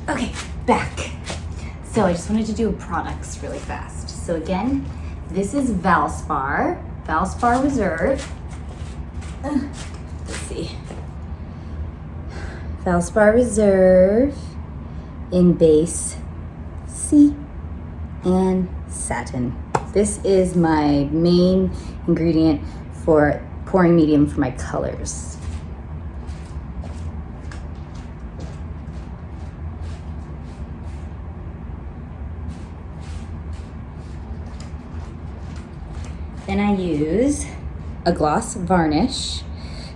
Okay, back. So I just wanted to do products really fast. So again, this is Valspar Reserve. Let's see. Valspar Reserve in base C and Satin. This is my main ingredient for pouring medium for my colors. Then I use a gloss varnish.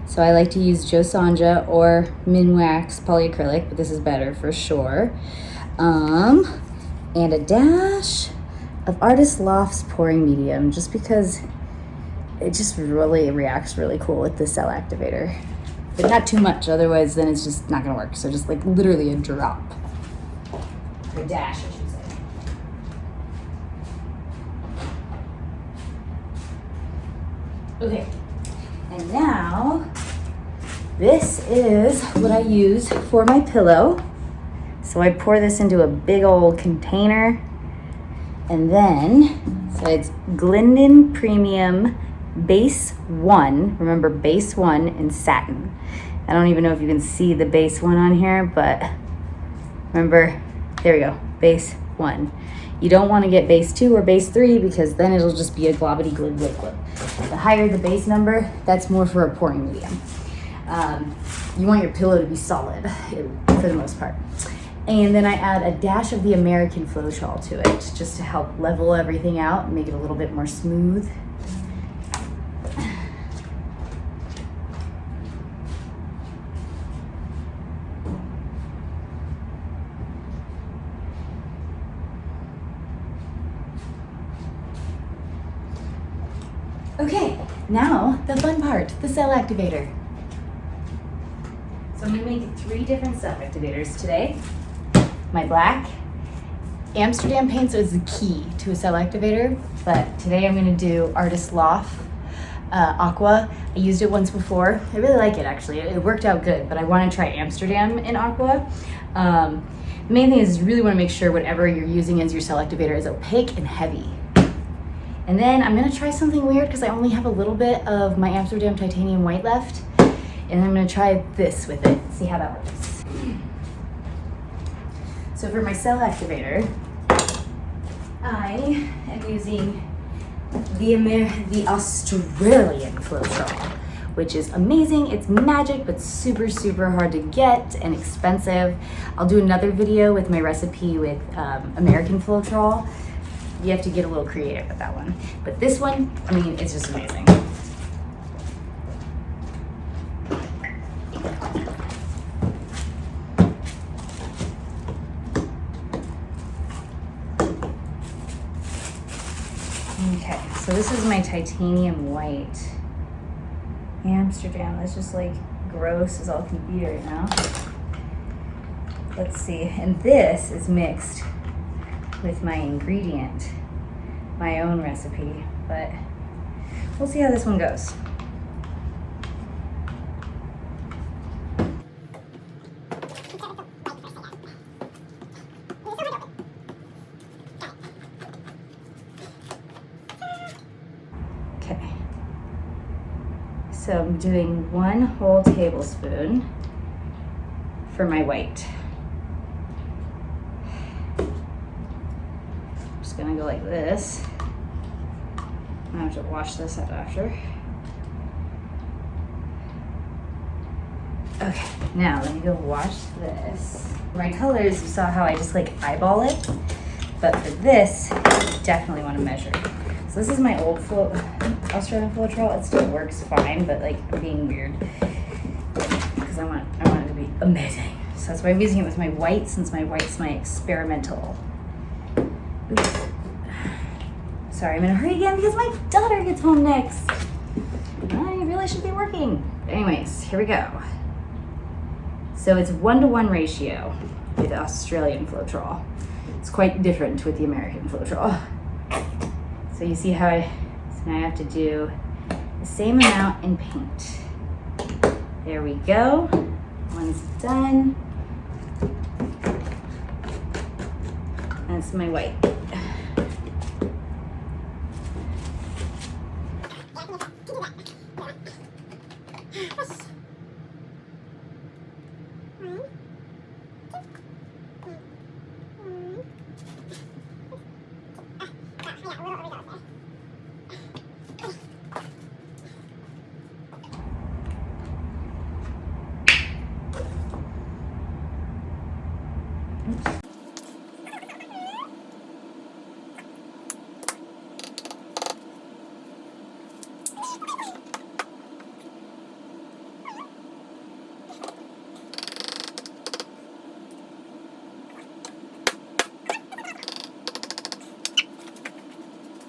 So I like to use Jo Sonja or Minwax Polyacrylic, but this is better for sure. And a dash of Artist Loft's pouring medium, just because it just really reacts really cool with the cell activator. But not too much, otherwise then it's just not gonna work. So just like literally a drop. Or a dash, I should say. Okay, and now this is what I use for my pillow. So I pour this into a big old container, and then, so it's Glidden Premium Base 1, remember Base 1 in Satin. I don't even know if you can see the Base 1 on here, but remember, there we go, Base 1. You don't want to get base 2 or base 3 because then it'll just be a globbity glib liquid. The higher the base number, that's more for a pouring medium. You want your pillow to be solid for the most part. And then I add a dash of the American Floetrol to it just to help level everything out and make it a little bit more smooth. Okay, now the fun part, the cell activator. So I'm gonna make 3 different cell activators today. My black, Amsterdam paint is the key to a cell activator, but today I'm gonna do Artist Loft Aqua. I used it once before. I really like it actually. It worked out good, but I wanna try Amsterdam in Aqua. The main thing is you really wanna make sure whatever you're using as your cell activator is opaque and heavy. And then I'm gonna try something weird because I only have a little bit of my Amsterdam titanium white left. And I'm gonna try this with it, see how that works. So for my cell activator, I am using the Australian Floetrol, which is amazing. It's magic, but super, super hard to get and expensive. I'll do another video with my recipe with American Floetrol. You have to get a little creative with that one. But this one, I mean, it's just amazing. Okay, so this is my titanium white. Amsterdam, that's just like gross as all can be right now. Let's see, and this is mixed with my ingredient, my own recipe, but we'll see how this one goes. Okay, so I'm doing 1 whole tablespoon for my white. Gonna go like this. I have to wash this out after. Okay, now let me go wash this. For my colors, you saw how I just like eyeball it, but for this, you definitely want to measure. So this is my old Australian Floetrol. It still works fine, but like I'm being weird because I want it to be amazing. So that's why I'm using it with my white, since my white's my experimental. Oops. Sorry, I'm in a hurry again because my daughter gets home next. I really should be working. Anyways, here we go. So it's 1-to-1 ratio with Australian Floetrol. It's quite different with the American Floetrol. So you see how so now I have to do the same amount in paint. There we go. One's done. against my white.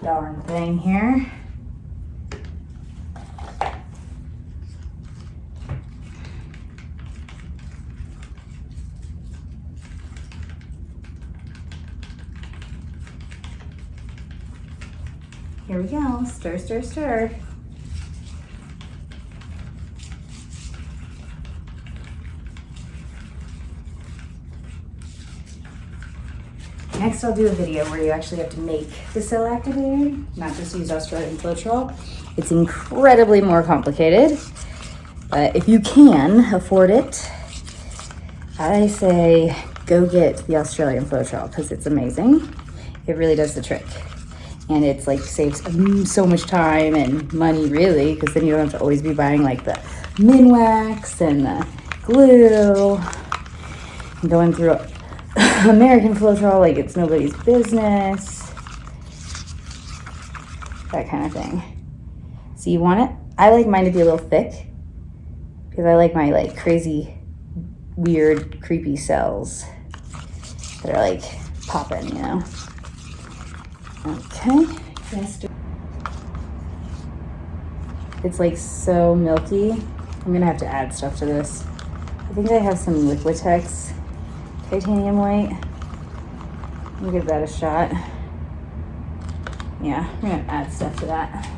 Darn thing here. Here we go. Stir, stir, stir. Next, I'll do a video where you actually have to make the cell activator, not just use Australian Floetrol. It's incredibly more complicated. If you can afford it, I say go get the Australian Floetrol because it's amazing. It really does the trick. And it's like saves so much time and money really, because then you don't have to always be buying like the Minwax and the glue and going through American Floetrol like it's nobody's business, that kind of thing. So you want it, I like mine to be a little thick because I like my like crazy, weird, creepy cells that are like popping, you know. Okay, yes. It's like so milky. I'm gonna have to add stuff to this. I think I have some Liquitex titanium white. We'll give that a shot. Yeah, I'm gonna add stuff to that.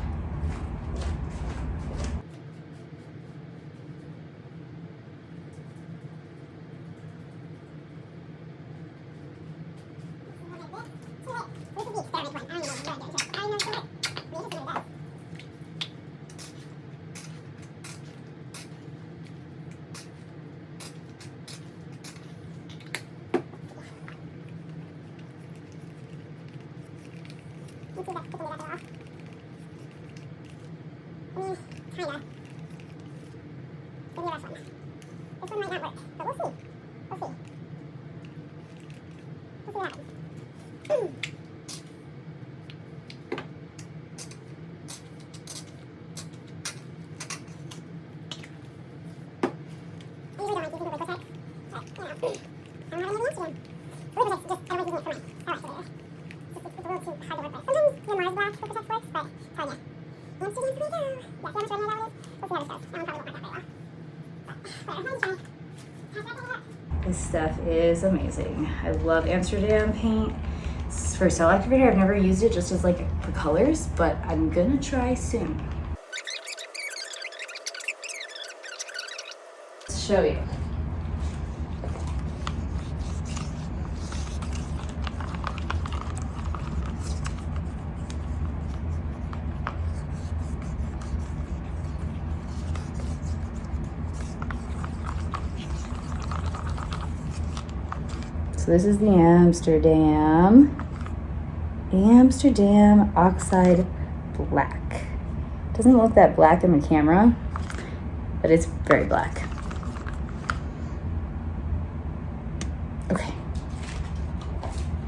This stuff is amazing. I love Amsterdam paint. For cell activator, I've never used it just as like for colors, but I'm gonna try soon. Let's show you. So this is the Amsterdam Oxide Black. Doesn't look that black in the camera, but it's very black. Okay,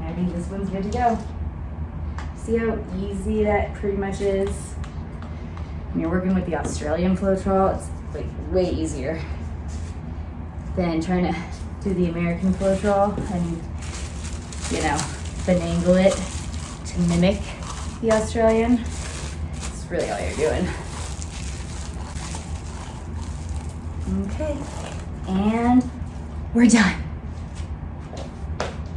I think this one's good to go. See how easy that pretty much is? When you're working with the Australian Floetrol, it's like way easier than trying to do the American Floetrol and, you know, finagle it to mimic the Australian. It's really all you're doing. Okay, and we're done.